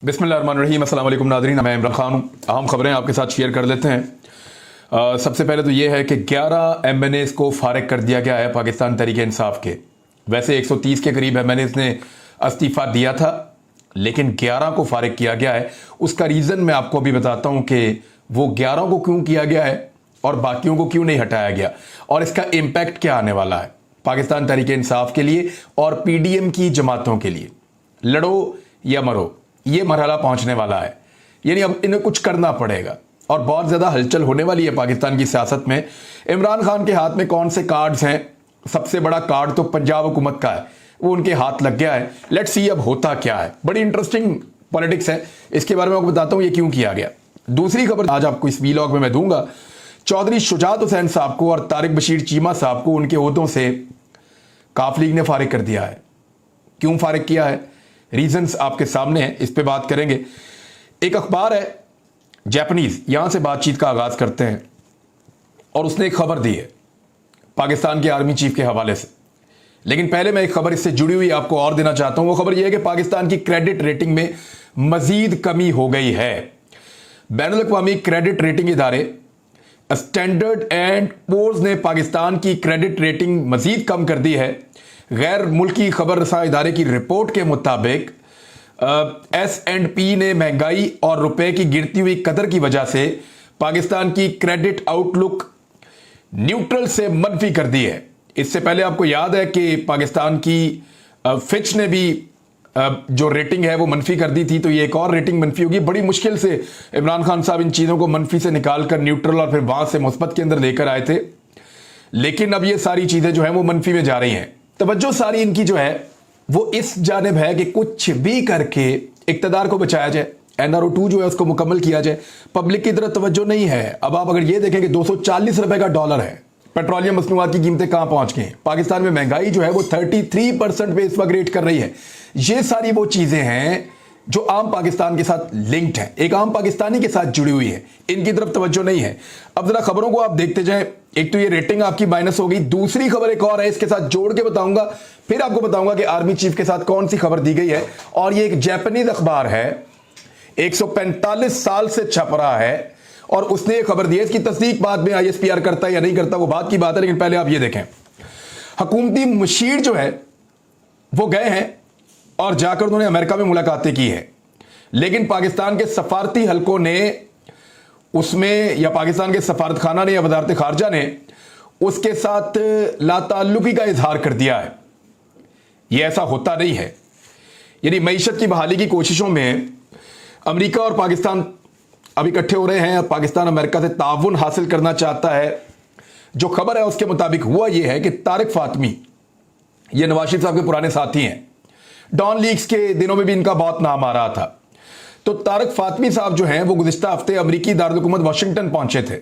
बिस्मिल्लाहिर्रहमानिर्रहीम। अस्सलाम वालेकुम नाज़रीन, मैं इमरान खान हूँ। अहम खबरें आपके साथ शेयर कर लेते हैं। सबसे पहले तो ये है कि 11 MNAs को फारिग कर दिया गया है पाकिस्तान तहरीक इंसाफ के। वैसे 130 के करीब MNAs ने इस्तीफ़ा दिया था, लेकिन 11 को फारिग किया गया है। उसका रीज़न मैं आपको अभी बताता हूँ कि वो 11 को क्यों किया गया है और बाकियों को क्यों नहीं हटाया गया, और इसका इम्पैक्ट क्या आने वाला है पाकिस्तान तहरीक इंसाफ के लिए और PDM की जमातों के लिए। लड़ो या मरो, ये मरहला पहुंचने वाला है, यानी अब इन्हें कुछ करना पड़ेगा और बहुत ज़्यादा हलचल होने वाली है पाकिस्तान की सियासत में। इमरान खान के हाथ में कौन से कार्ड्स हैं? सबसे बड़ा कार्ड तो पंजाब हुकूमत का है, वो उनके हाथ लग गया है। लेट्स सी अब होता क्या है। बड़ी इंटरेस्टिंग पॉलिटिक्स है, इसके बारे में आपको बताता हूँ ये क्यों किया गया। दूसरी खबर आज आपको इस वीलॉग में मैं दूंगा। चौधरी शुजात हुसैन साहब को और तारिक बशीर चीमा साहब को उनके ओहदों से काफ लीग ने फारिग कर दिया है। क्यों फारिग किया है, रीजंस आपके सामने हैं, इस पे बात करेंगे। एक अखबार है जापानीज, यहां से बातचीत का आगाज करते हैं, और उसने एक खबर दी है पाकिस्तान के आर्मी चीफ के हवाले से। लेकिन पहले मैं एक खबर इससे जुड़ी हुई आपको और देना चाहता हूं। वो खबर यह है कि पाकिस्तान की क्रेडिट रेटिंग में मजीद कमी हो गई है। बैनुल अक़वामी क्रेडिट रेटिंग इदारे स्टैंडर्ड एंड पोर्स ने पाकिस्तान की क्रेडिट रेटिंग मजीद कम कर दी है। गैर मुल्की खबर रसा इदारे की रिपोर्ट के मुताबिक S&P ने महंगाई और रुपए की गिरती हुई कदर की वजह से पाकिस्तान की क्रेडिट आउटलुक न्यूट्रल से मनफी कर दी है। इससे पहले आपको याद है कि पाकिस्तान की फिच ने भी जो रेटिंग है वो मनफी कर दी थी, तो ये एक और रेटिंग मनफी होगी। बड़ी मुश्किल से इमरान खान साहब इन चीज़ों को मनफी से निकालकर न्यूट्रल और फिर वहां से मुस्बत के अंदर लेकर आए थे, लेकिन अब ये सारी चीज़ें जो है वो मनफी में जा रही हैं। तवज्जो सारी इनकी जो है वो इस जानिब है कि कुछ भी करके इक्तदार को बचाया जाए, NRO2 जो है उसको मुकम्मल किया जाए। पब्लिक की तरफ तवज्जो नहीं है। अब आप अगर ये देखें कि 240 रुपए का डॉलर है, पेट्रोलियम मसनूआत की कीमतें कहां पहुंच गई। पाकिस्तान में महंगाई जो है वो 33% पे इस वक्त रेट कर रही है। ये सारी वो चीजें हैं जो आम पाकिस्तान के साथ लिंक्ड है, एक आम पाकिस्तानी के साथ जुड़ी हुई है। इनकी तरफ तवज्जो नहीं है। अब जरा खबरों को आप देखते जाएं। एक तो ये रेटिंग आपकी माइनस हो गई, दूसरी खबर एक और है, इसके साथ जोड़ के बताऊंगा, फिर आपको बताऊंगा कि आर्मी चीफ के साथ कौन सी खबर दी गई है। और ये एक जापानीज अखबार है, 145 साल से छप रहा है, और उसने ये खबर दी है। इसकी तस्दीक बाद में ISPR करता है या नहीं करता वो बात की बात है, लेकिन पहले आप ये देखें। हुकूमती मुशीर जो है वो गए हैं और जाकर उन्होंने अमेरिका में मुलाकातें की है, लेकिन पाकिस्तान के सफारती हलकों ने उसमें, या पाकिस्तान के सफारत खाना ने या वजारत खारजा ने उसके साथ लाताल्लुकी का इजहार कर दिया है। यह ऐसा होता नहीं है। यानी मईशत की बहाली की कोशिशों में अमेरिका और पाकिस्तान अब इकट्ठे हो रहे हैं और पाकिस्तान अमेरिका से ताउन हासिल करना चाहता है। जो खबर है उसके मुताबिक हुआ यह है कि तारिक फातमी, ये नवाज शरीफ साहब के पुराने साथी हैं, डॉन लीग्स के दिनों में भी इनका बहुत नाम आ रहा था। तो तारिक फातमी साहब जो हैं वो गुज़िश्ता हफ्ते अमरीकी दारुल हुकूमत वाशिंगटन पहुंचे थे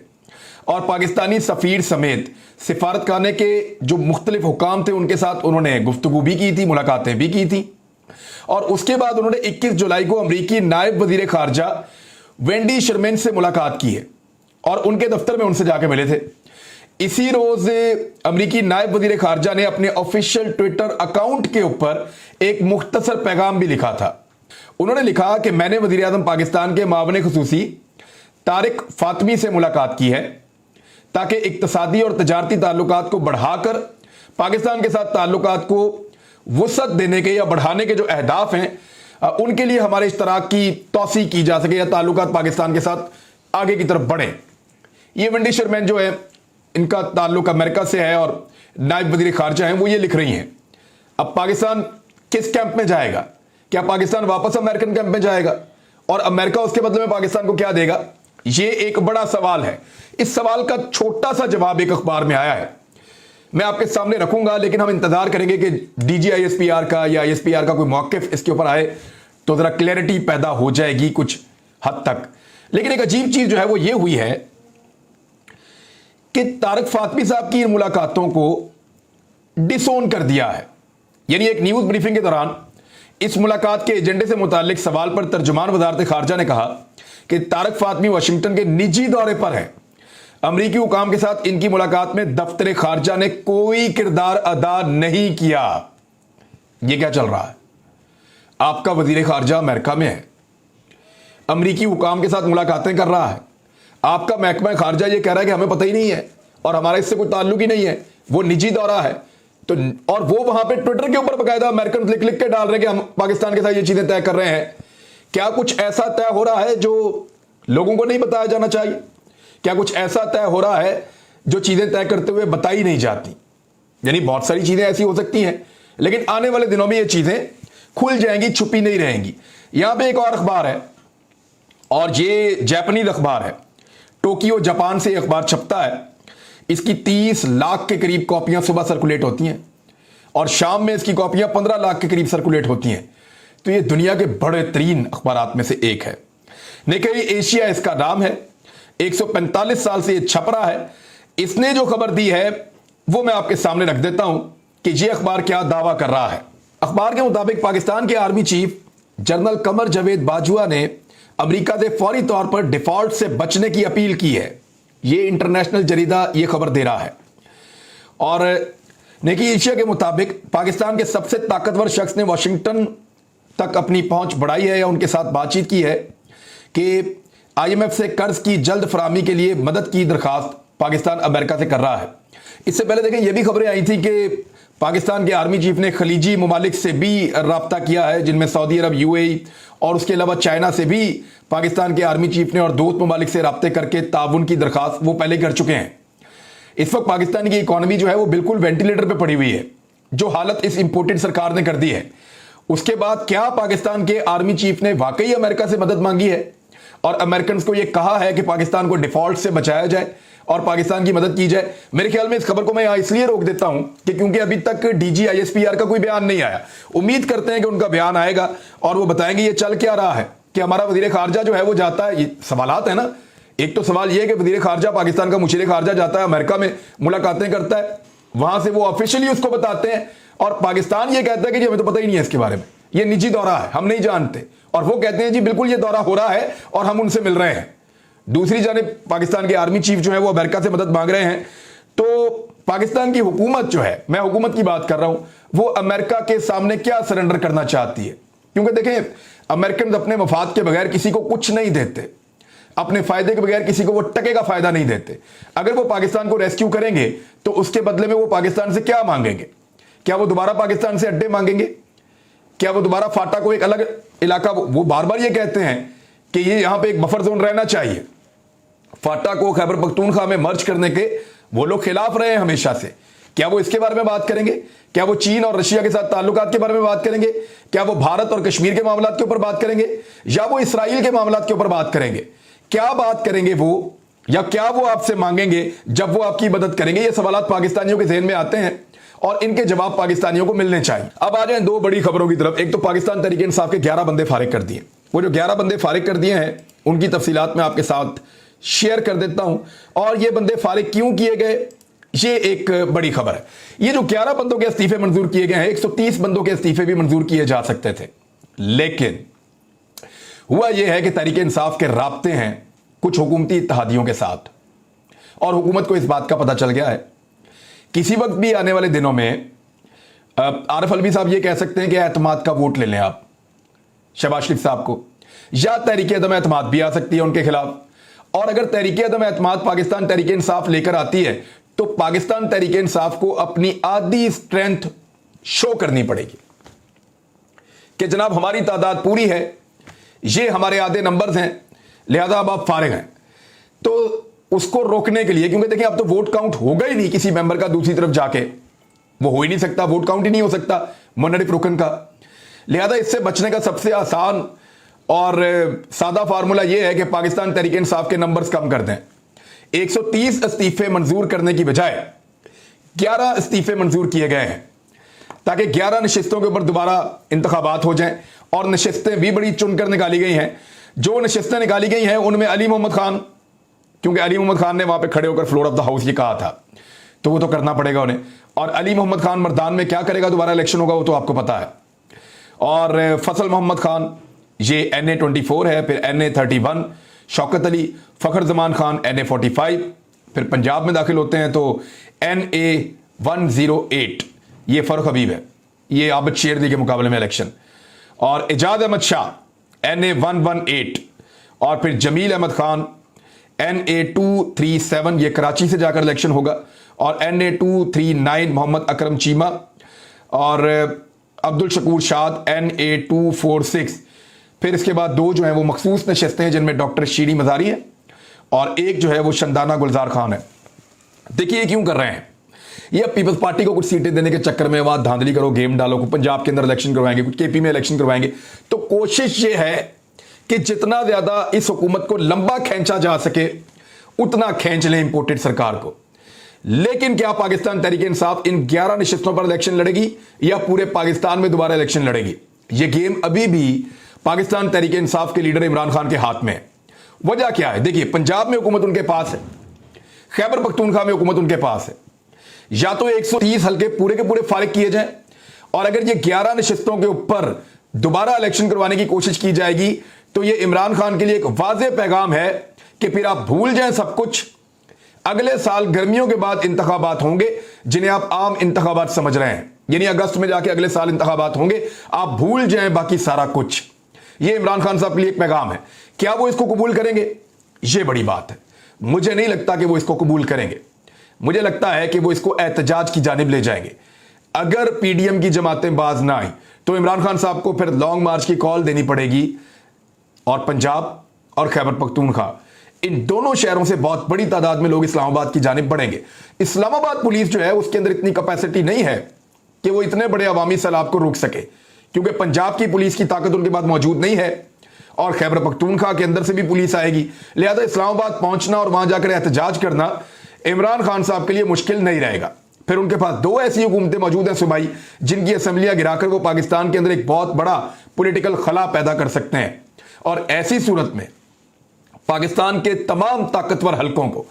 और पाकिस्तानी सफ़ीर समेत सिफारत खाने के जो मुख्तलिफ हुकाम थे उनके साथ उन्होंने गुफ्तगू भी की थी, मुलाकातें भी की थी। और उसके बाद उन्होंने 21 जुलाई को अमरीकी नायब वजीर खारजा वेंडी शर्मेन से मुलाकात की है और उनके दफ्तर में उनसे जाके मिले थे। इसी रोज अमरीकी नायब वजीर खारजा ने अपने ऑफिशियल ट्विटर अकाउंट के ऊपर एक मुख्तसर पैगाम भी लिखा था। उन्होंने लिखा कि मैंने वजीर आज़म पाकिस्तान के मावन खुसूसी तारिक फातमी से मुलाकात की है ताकि इक्तसादी और तजारती ताल्लुकात को बढ़ाकर पाकिस्तान के साथ ताल्लुकात को वसअत देने के या बढ़ाने के जो अहदाफ हैं उनके लिए हमारे इश्तराक की तौसी की जा सके या ताल्लुकात पाकिस्तान के साथ आगे की तरफ बढ़े। ये वेंडी शर्मैन जो है इनका ताल्लुक अमेरिका से है और नायब वजीर खारजा हैं, वो ये लिख रही हैं। अब पाकिस्तान किस कैंप में जाएगा? क्या पाकिस्तान वापस अमेरिकन कैंप में जाएगा और अमेरिका उसके बदले में पाकिस्तान को क्या देगा? ये एक बड़ा सवाल है। इस सवाल का छोटा सा जवाब एक अखबार में आया है, मैं आपके सामने रखूंगा, लेकिन हम इंतजार करेंगे कि DG ISPR का या ISPR का कोई मौक़िफ़ इसके ऊपर आए तो जरा क्लैरिटी पैदा हो जाएगी कुछ हद तक। लेकिन एक अजीब चीज जो है वो ये हुई है कि तारिक फातमी साहब की इन मुलाकातों को डिसोन कर दिया है। यानी एक न्यूज ब्रीफिंग के दौरान इस मुलाकात के एजेंडे से मुतालिक सवाल पर तर्जुमान वजारत खारजा ने कहा कि तारिक फातमी वाशिंगटन के निजी दौरे पर है। अमरीकी हुकाम के साथ इनकी मुलाकात में दफ्तर खारजा ने कोई किरदार अदा नहीं किया। यह क्या चल रहा है? आपका वजीर खारजा अमेरिका में है, अमरीकी हुकाम के साथ मुलाकातें कर रहा है। आपका महकमा खारजा ये कह रहा है कि हमें पता ही नहीं है और हमारा इससे कोई ताल्लुक ही नहीं है, वो निजी दौरा है। तो और वो वहां पे ट्विटर के ऊपर बकायदा अमेरिकन लिख लिख के डाल रहे हैं कि हम पाकिस्तान के साथ ये चीजें तय कर रहे हैं। क्या कुछ ऐसा तय हो रहा है जो लोगों को नहीं बताया जाना चाहिए? क्या कुछ ऐसा तय हो रहा है जो चीजें तय करते हुए बताई नहीं जाती? यानी बहुत सारी चीजें ऐसी हो सकती हैं, लेकिन आने वाले दिनों में ये चीजें खुल जाएंगी, छुपी नहीं रहेंगी। यहां पे एक और अखबार है, और ये जापानीज अखबार है, टोक्यो जापान से अखबार छपता है। इसकी 30 लाख के करीब कॉपियां सुबह सर्कुलेट होती हैं और शाम में इसकी कॉपियां 15 लाख के करीब सर्कुलेट होती हैं। तो ये दुनिया के बड़े तरीन अखबारात में से एक है। निक्केई एशिया इसका नाम है। 145 साल से ये छप रहा है। इसने जो खबर दी है वो मैं आपके सामने रख देता हूं कि ये अखबार क्या दावा कर रहा है। अखबार के मुताबिक पाकिस्तान के army chief general Qamar Javed Bajwa ने अमेरिका से फौरी तौर पर डिफॉल्ट से बचने की अपील की है। ये इंटरनेशनल जरीदा ये खबर दे रहा है। और निक्केई एशिया के मुताबिक पाकिस्तान के सबसे ताकतवर शख्स ने वाशिंगटन तक अपनी पहुंच बढ़ाई है या उनके साथ बातचीत की है कि IMF से कर्ज की जल्द फराहमी के लिए मदद की दरखास्त पाकिस्तान अमेरिका से कर रहा है। इससे पहले देखें, यह भी खबरें आई थी कि पाकिस्तान के आर्मी चीफ ने खलीजी ममालिक से भी रब्ता किया है, जिनमें सऊदी अरब, UAE और उसके अलावा चाइना से भी पाकिस्तान के आर्मी चीफ ने और दोस्त ममालिक से रब्ते करके ताउन की दरखास्त वो पहले कर चुके हैं। इस वक्त पाकिस्तान की इकॉनमी जो है वो बिल्कुल वेंटिलेटर पे पड़ी हुई है, जो हालत इस इंपोर्टेड सरकार ने कर दी है। उसके बाद क्या पाकिस्तान के आर्मी चीफ ने वाकई अमेरिका से मदद मांगी है और अमेरिकन को यह कहा है कि पाकिस्तान को डिफॉल्ट से बचाया जाए और पाकिस्तान की मदद की जाए? मेरे ख्याल में इस खबर को मैं यहां इसलिए रोक देता हूं कि क्योंकि अभी तक DG ISPR का कोई बयान नहीं आया। उम्मीद करते हैं कि उनका बयान आएगा और वो बताएंगे ये चल क्या रहा है कि हमारा वजीर खारजा जो है वो जाता है। ये सवालात है ना। एक तो सवाल ये है कि वजीर खारजा, पाकिस्तान का मुशीर खारजा जाता है अमेरिका में, मुलाकातें करता है, वहां से वो ऑफिशियली उसको बताते हैं और पाकिस्तान ये कहता है कि जी हमें तो पता ही नहीं है इसके बारे में, ये निजी दौरा है, हम नहीं जानते। और वो कहते हैं जी बिल्कुल ये दौरा हो रहा है और हम उनसे मिल रहे हैं। दूसरी जानिब पाकिस्तान के आर्मी चीफ जो है वो अमेरिका से मदद मांग रहे हैं। तो पाकिस्तान की हुकूमत जो है, मैं हुकूमत की बात कर रहा हूं, वो अमेरिका के सामने क्या सरेंडर करना चाहती है? क्योंकि देखें, अमेरिकन अपने मफाद के बगैर किसी को कुछ नहीं देते, अपने फायदे के बगैर किसी को वो टके का फायदा नहीं देते। अगर वो पाकिस्तान को रेस्क्यू करेंगे तो उसके बदले में वो पाकिस्तान से क्या मांगेंगे? क्या वो दोबारा पाकिस्तान से अड्डे मांगेंगे? क्या वो दोबारा फाटा को एक अलग इलाका, वो बार बार ये कहते हैं कि ये यहां पे एक बफर जोन रहना चाहिए। फाटा को खैबर पख्तूनख्वा में मर्ज करने के वो लोग खिलाफ रहे हैं हमेशा से। क्या वो इसके बारे में बात करेंगे? क्या वो चीन और रशिया के साथ ताल्लुकात के बारे में बात करेंगे? क्या वो भारत और कश्मीर के मामलात के ऊपर बात करेंगे या वो इसराइल के मामलात के ऊपर बात करेंगे? क्या बात करेंगे वो, या क्या वो आपसे मांगेंगे जब वो आपकी मदद करेंगे? ये सवालात पाकिस्तानियों के ज़हन में आते हैं और इनके जवाब पाकिस्तानियों को मिलने चाहिए। अब आ जाए दो बड़ी खबरों की तरफ। एक तो पाकिस्तान तहरीक इंसाफ के 11 बंदे फारिग कर दिए। वो जो 11 बंदे फारिग कर दिए हैं उनकी तफसीलात मैं आपके साथ शेयर कर देता हूं, और ये बंदे फारिग क्यों किए गए, ये एक बड़ी खबर है। ये जो 11 बंदों के इस्तीफे मंजूर किए गए हैं, 130 बंदों के इस्तीफे भी मंजूर किए जा सकते थे, लेकिन हुआ यह है कि तहरीक इंसाफ के राब्ते हैं कुछ हुकूमती इत्तेहादियों के साथ, और हुकूमत को इस बात का पता चल गया है। किसी वक्त भी आने वाले दिनों में आरिफ अलवी साहब ये कह सकते हैं कि एतमाद का वोट ले लें आप शहबाज शरीफ साहब को, या तहरीक अदम एतमाद भी आ सकती है उनके खिलाफ। और अगर तहरीक अदम एतमाद पाकिस्तान तहरीक इंसाफ लेकर आती है तो पाकिस्तान तहरीक इंसाफ को अपनी आधी स्ट्रेंथ शो करनी पड़ेगी कि जनाब हमारी तादाद पूरी है, ये हमारे आधे नंबर्स हैं, लिहाजा अब आप फारिग हैं। तो उसको रोकने के लिए, क्योंकि देखिए अब तो वोट काउंट होगा ही नहीं किसी मेंबर का दूसरी तरफ जाके, वो हो ही नहीं सकता, वोट काउंट ही नहीं हो सकता मोनरिफ रुकन का। लिहाजा इससे बचने का सबसे आसान और सादा फार्मूला यह है कि पाकिस्तान तहरीक इंसाफ के नंबर्स कम कर दें। 130 इस्तीफे मंजूर करने की बजाय 11 इस्तीफे मंजूर किए गए हैं, ताकि 11 नशिस्तों के ऊपर दोबारा इंतखाबात हो जाएं। और नशिस्तें भी बड़ी चुनकर निकाली गई हैं। जो नशिस्तें निकाली गई हैं उनमें अली मोहम्मद खान, क्योंकि अली मोहम्मद खान ने वहां पे खड़े होकर फ्लोर ऑफ द हाउस ये कहा था, तो वो तो करना पड़ेगा उन्हें। और अली मोहम्मद खान मर्दान में क्या करेगा, दोबारा इलेक्शन होगा, वो तो आपको पता है। और फसल मोहम्मद खान ये NA24 है, फिर NA31, शौकत अली, फ़खर जमान खान NA45, फिर पंजाब में दाखिल होते हैं तो NA108 ये फ़रूख हबीब है, ये आबिद शेरनी के मुकाबले में इलेक्शन। और एजाज अहमद शाह NA118 और फिर जमील अहमद खान NA237, ये कराची से जाकर इलेक्शन होगा, और NA239 मोहम्मद अकरम चीमा, और अब्दुल शकूर शाद NA246। फिर इसके बाद दो जो है वो मखसूस नशस्तें हैं जिनमें डॉक्टर शीरी मजारी है और एक जो है वो शंदाना गुलजार खान है। देखिए ये क्यों कर रहे हैं, ये अब पीपल्स पार्टी को कुछ सीटें देने के चक्कर में वहां धांधली करो, गेम डालो, कुछ पंजाब के अंदर इलेक्शन करवाएंगे, कुछ KP में इलेक्शन करवाएंगे। तो कोशिश ये है कि जितना ज्यादा इस हुकूमत को लंबा खींचा जा सके उतना खींच लें इंपोर्टेड सरकार को। लेकिन क्या पाकिस्तान तहरीक इंसाफ इन 11 नशिस्तों पर इलेक्शन लड़ेगी या पूरे पाकिस्तान में दोबारा इलेक्शन लड़ेगी? यह गेम अभी भी पाकिस्तान तहरीक इंसाफ के लीडर इमरान खान के हाथ में है। वजह क्या है? देखिए, पंजाब में हुकूमत उनके पास है, खैबर पख्तूनख्वा में हुकूमत उनके पास है। या तो 130 हल्के पूरे के पूरे फारिग किए जाएं, और अगर ये 11 नशिस्तों के ऊपर दोबारा इलेक्शन करवाने की कोशिश की जाएगी तो ये इमरान खान के लिए एक वाज़ेह पैगाम है कि फिर आप भूल जाएं सब कुछ। अगले साल गर्मियों के बाद इंतखाबात होंगे जिन्हें आप आम इंतखाबात समझ रहे हैं, यानी अगस्त में जाके अगले साल इंतखाबात होंगे, आप भूल जाएं बाकी सारा कुछ। यह इमरान खान साहब के लिए एक पैगाम है। क्या वो इसको कबूल करेंगे? यह बड़ी बात है। मुझे नहीं लगता कि वो इसको कबूल करेंगे। मुझे लगता है कि वो इसको एहतजाज की जानिब ले जाएंगे। अगर PDM की जमातें बाज ना आई तो इमरान खान साहब को फिर लॉन्ग मार्च की कॉल देनी पड़ेगी, और पंजाब और खैबर पख्तूनख्वा इन दोनों शहरों से बहुत बड़ी तादाद में लोग इस्लामाबाद की जानिब बढ़ेंगे। इस्लामाबाद पुलिस जो है उसके अंदर इतनी कैपेसिटी नहीं है कि वो इतने बड़े अवामी सैलाब को रोक सके, क्योंकि पंजाब की पुलिस की ताकत उनके पास मौजूद नहीं है और खैबर पख्तूनख्वा के अंदर से भी पुलिस आएगी। लिहाजा इस्लामाबाद पहुंचना और वहां जाकर एहतजाज करना इमरान खान साहब के लिए मुश्किल नहीं रहेगा। फिर उनके पास दो ऐसी हुकूमतें मौजूद हैं सूबाई जिनकी असम्बलियां गिराकर वो पाकिस्तान के अंदर एक बहुत बड़ा पॉलिटिकल खला पैदा कर सकते हैं, और ऐसी सूरत में पाकिस्तान के तमाम ताकतवर हलकों को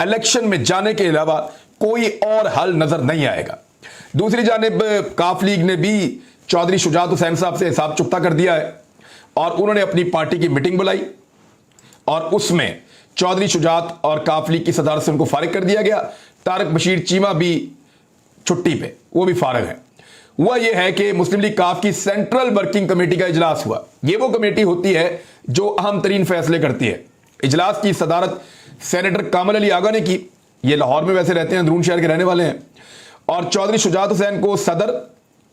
इलेक्शन में जाने के अलावा कोई और हल नजर नहीं आएगा। दूसरी जानिब काफ लीग ने भी चौधरी शुजात हुसैन साहब से हिसाब चुकता कर दिया है और उन्होंने अपनी पार्टी की मीटिंग बुलाई और उसमें चौधरी शुजात और काफ लीग की सदारत से उनको फारिग कर दिया गया। तारिक बशीर चीमा भी छुट्टी पे, वो भी फारिग है। हुआ यह है कि मुस्लिम लीग काफ की सेंट्रल वर्किंग कमेटी का इजलास हुआ। यह वो कमेटी होती है जो अहम तरीन फैसले करती है। इजलास की सदारत सेनेटर कामल अली आगा ने की। ये लाहौर में वैसे रहते हैं, अंदरून शहर के रहने वाले हैं। और चौधरी शुजात हुसैन को सदर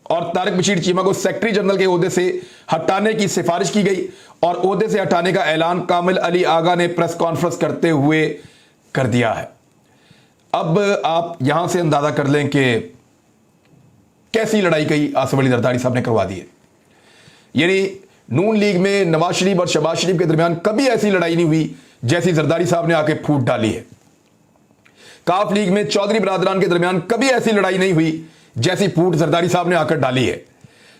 और तारिक बशीर चीमा को सेक्रेटरी जनरल के ओहदे से हटाने की सिफारिश की गई और ओहदे से हटाने का ऐलान कामिल अली आगा ने प्रेस कॉन्फ्रेंस करते हुए कर दिया है। अब आप यहां से अंदाजा कर लें कि कैसी लड़ाई कई आसिफ अली जरदारी साहब ने करवा दी है। यानी नून लीग में नवाज शरीफ और शहबाज शरीफ के दरमियान कभी ऐसी लड़ाई नहीं हुई जैसी जरदारी साहब ने आके फूट डाली है। काफ लीग में चौधरी बरादरान के दरमियान कभी ऐसी लड़ाई नहीं हुई जैसी फूट जरदारी साहब ने आकर डाली है।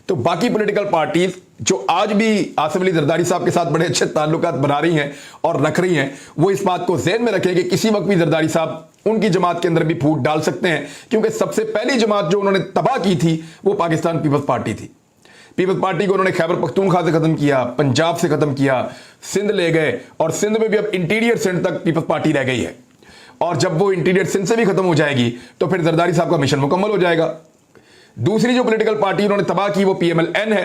तो बाकी पॉलिटिकल पार्टीज जो आज भी आसिफ अली जरदारी साहब के साथ बड़े अच्छे ताल्लुकात बना रही हैं और रख रही हैं, वो इस बात को ज़हन में रखें कि किसी वक्त भी जरदारी साहब उनकी जमात के अंदर भी फूट डाल सकते हैं, क्योंकि सबसे पहली जमात जो उन्होंने तबाह की थी वो पाकिस्तान पीपल्स पार्टी थी। पीपल्स पार्टी को उन्होंने खैबर पख्तूनख्वा से खत्म किया, पंजाब से खत्म किया, सिंध ले गए और सिंध में भी अब इंटीरियर सिंध तक पीपल्स पार्टी रह गई है। और जब वो इंटीरियर सिंध से भी खत्म हो जाएगी तो फिर जरदारी साहब का मिशन मुकम्मल हो जाएगा। दूसरी जो पॉलिटिकल पार्टी उन्होंने तबाह की वो PMLN है।